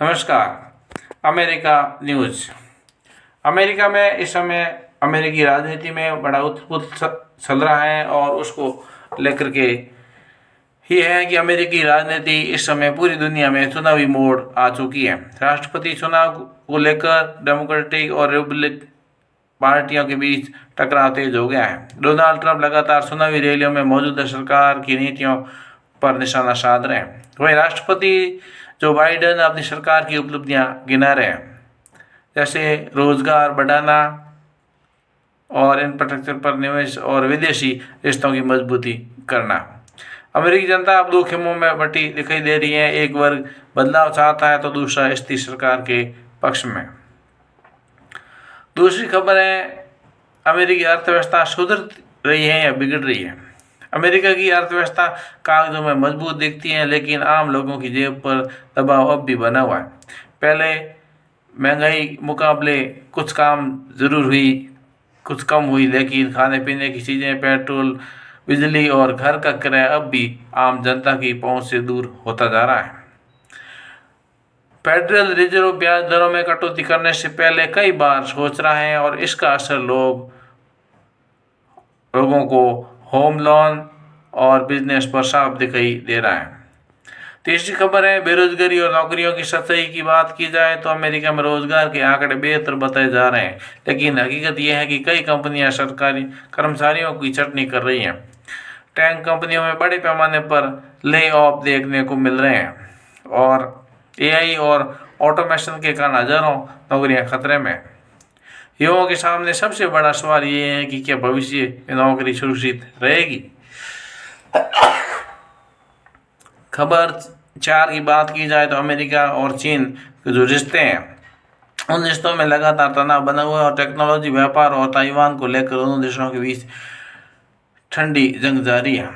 नमस्कार। America news. America में इस समय अमेरिकी राजनीति में बड़ा उत्पुत चल रहा है और उसको लेकर के ही है कि अमेरिकी राजनीति इस समय पूरी दुनिया में चुनावी मोड़ आ चुकी है। राष्ट्रपति चुनाव को लेकर डेमोक्रेटिक और रिपब्लिक पार्टियों के बीच टकराव तेज हो गया है। डोनाल्ड ट्रंप लगातार चुनावी रैलियों में मौजूदा सरकार की नीतियों पर निशाना साध रहे हैं। वहीं राष्ट्रपति जो बाइडेन अपनी सरकार की उपलब्धियां गिना रहे हैं, जैसे रोजगार बढ़ाना और इंफ्रास्ट्रक्चर पर निवेश और विदेशी रिश्तों की मजबूती करना। अमेरिकी जनता अब दो खेमों में बटी दिखाई दे रही है। एक वर्ग बदलाव चाहता है तो दूसरा स्थिर सरकार के पक्ष में। दूसरी खबर है, अमेरिकी अर्थव्यवस्था सुधर रही है या बिगड़ रही है। अमेरिका की अर्थव्यवस्था कागजों में मजबूत दिखती है, लेकिन आम लोगों की जेब पर दबाव अब भी बना हुआ है। पहले महंगाई मुकाबले कुछ काम जरूर हुई, कुछ कम हुई, लेकिन खाने पीने की चीज़ें, पेट्रोल, बिजली और घर का किराया अब भी आम जनता की पहुंच से दूर होता जा रहा है। फेडरल रिजर्व ब्याज दरों में कटौती करने से पहले कई बार सोच रहा है और इसका असर लोगों को होम लोन और बिजनेस पर साफ दिखाई दे रहा है। तीसरी खबर है, बेरोजगारी और नौकरियों की सच्चाई की बात की जाए तो अमेरिका में रोजगार के आंकड़े बेहतर बताए जा रहे हैं, लेकिन हकीकत यह है कि कई कंपनियां सरकारी कर्मचारियों की छटनी कर रही हैं। टैंक कंपनियों में बड़े पैमाने पर ले ऑफ देखने को मिल रहे हैं और एआई और ऑटोमेशन के कारण हजारों नौकरियां खतरे में। युवाओं के सामने सबसे बड़ा सवाल ये है कि क्या भविष्य में नौकरी सुरक्षित रहेगी। खबर 4 की बात की जाए तो अमेरिका और चीन के जो रिश्ते हैं, उन रिश्तों में लगातार तनाव बना हुआ है और टेक्नोलॉजी, व्यापार और ताइवान को लेकर दोनों देशों के बीच ठंडी जंग जारी है।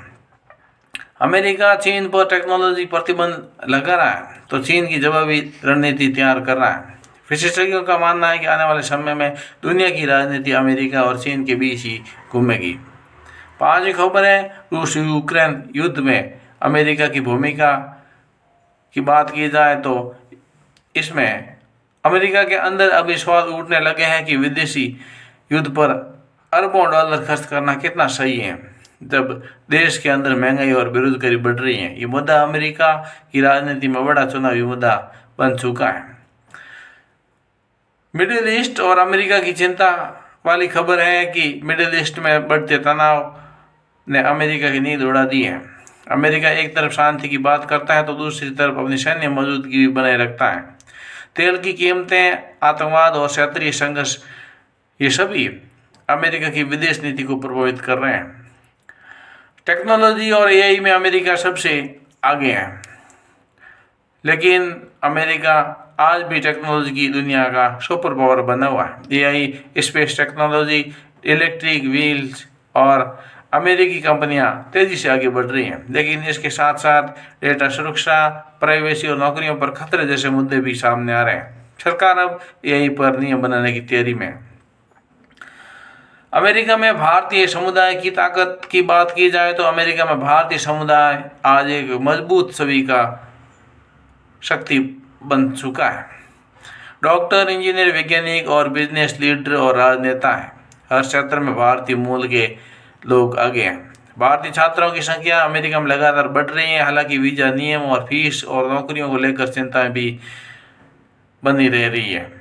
अमेरिका चीन पर टेक्नोलॉजी प्रतिबंध लगा रहा है तो चीन की जवाबी रणनीति तैयार कर रहा है। विशेषज्ञों का मानना है कि आने वाले समय में दुनिया की राजनीति अमेरिका और चीन के बीच ही घूमेगी। 5वीं खबर है, रूस यूक्रेन युद्ध में अमेरिका की भूमिका की बात की जाए तो इसमें अमेरिका के अंदर अभी सवाल उठने लगे हैं कि विदेशी युद्ध पर अरबों डॉलर खर्च करना कितना सही है, जब देश के अंदर महंगाई और बेरोजगारी बढ़ रही है। ये मुद्दा अमेरिका की राजनीति में बड़ा चुनावी मुद्दा बन चुका है। मिडिल ईस्ट और अमेरिका की चिंता वाली खबर है कि मिडिल ईस्ट में बढ़ते तनाव ने अमेरिका की नींद उड़ा दी है। अमेरिका एक तरफ शांति की बात करता है तो दूसरी तरफ अपनी सैन्य मौजूदगी भी बनाए रखता है। तेल की कीमतें, आतंकवाद और क्षेत्रीय संघर्ष, ये सभी अमेरिका की विदेश नीति को प्रभावित कर रहे हैं। टेक्नोलॉजी और एआई में अमेरिका सबसे आगे है, लेकिन अमेरिका आज भी टेक्नोलॉजी की दुनिया का सुपर पावर बना हुआ है। AI, space technology, electric wheels और अमेरिकी कंपनियां तेजी से आगे बढ़ रही हैं, लेकिन इसके साथ साथ डेटा सुरक्षा, प्राइवेसी और नौकरियों पर खतरे जैसे मुद्दे भी सामने आ रहे हैं। सरकार अब एआई पर नियम बनाने की तैयारी में है। अमेरिका में भारतीय समुदाय की ताकत की बात की जाए तो अमेरिका में भारतीय समुदाय आज एक मजबूत छवि का शक्ति बन चुका है। डॉक्टर, इंजीनियर, वैज्ञानिक और बिजनेस लीडर और राजनेता हैं। हर क्षेत्र में भारतीय मूल के लोग आगे हैं। भारतीय छात्रों की संख्या अमेरिका में लगातार बढ़ रही है, हालांकि वीजा, नियम और फीस और नौकरियों को लेकर चिंताएं भी बनी रह रही है।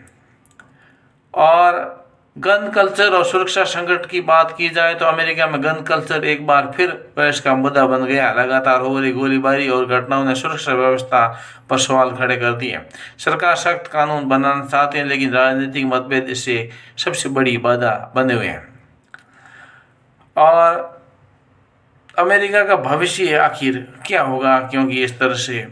और गन कल्चर और सुरक्षा संकट की बात की जाए तो अमेरिका में गन कल्चर एक बार फिर बहस का मुद्दा बन गया। लगातार हो रही गोलीबारी और घटनाओं ने सुरक्षा व्यवस्था पर सवाल खड़े कर दिए। सरकार सख्त कानून बनाना चाहते हैं, लेकिन राजनीतिक मतभेद इससे सबसे बड़ी बाधा बने हुए हैं। और अमेरिका का भविष्य आखिर क्या होगा, क्योंकि इस तरह से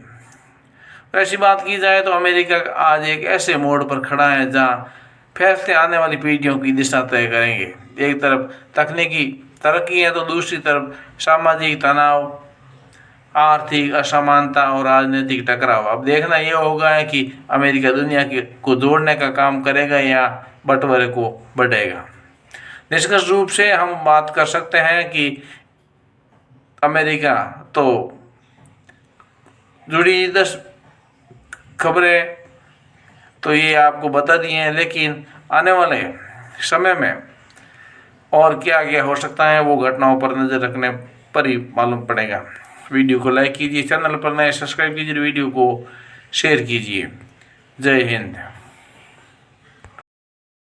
ऐसी बात की जाए तो अमेरिका आज एक ऐसे मोड़ पर खड़ा है जहाँ फैसले आने वाली पीढ़ियों की दिशा तय करेंगे। एक तरफ तकनीकी तरक्की है तो दूसरी तरफ सामाजिक तनाव, आर्थिक असमानता और राजनीतिक टकराव। अब देखना यह होगा है कि अमेरिका दुनिया को जोड़ने का काम करेगा या बंटवारे को बढ़ेगा। निष्कर्ष रूप से हम बात कर सकते हैं कि अमेरिका तो जुड़ी 10 खबरें तो ये आपको बता दिए हैं, लेकिन आने वाले समय में और क्या क्या हो सकता है वो घटनाओं पर नज़र रखने पर ही मालूम पड़ेगा। वीडियो को लाइक कीजिए, चैनल पर नए सब्सक्राइब कीजिए, वीडियो को शेयर कीजिए। जय हिंद।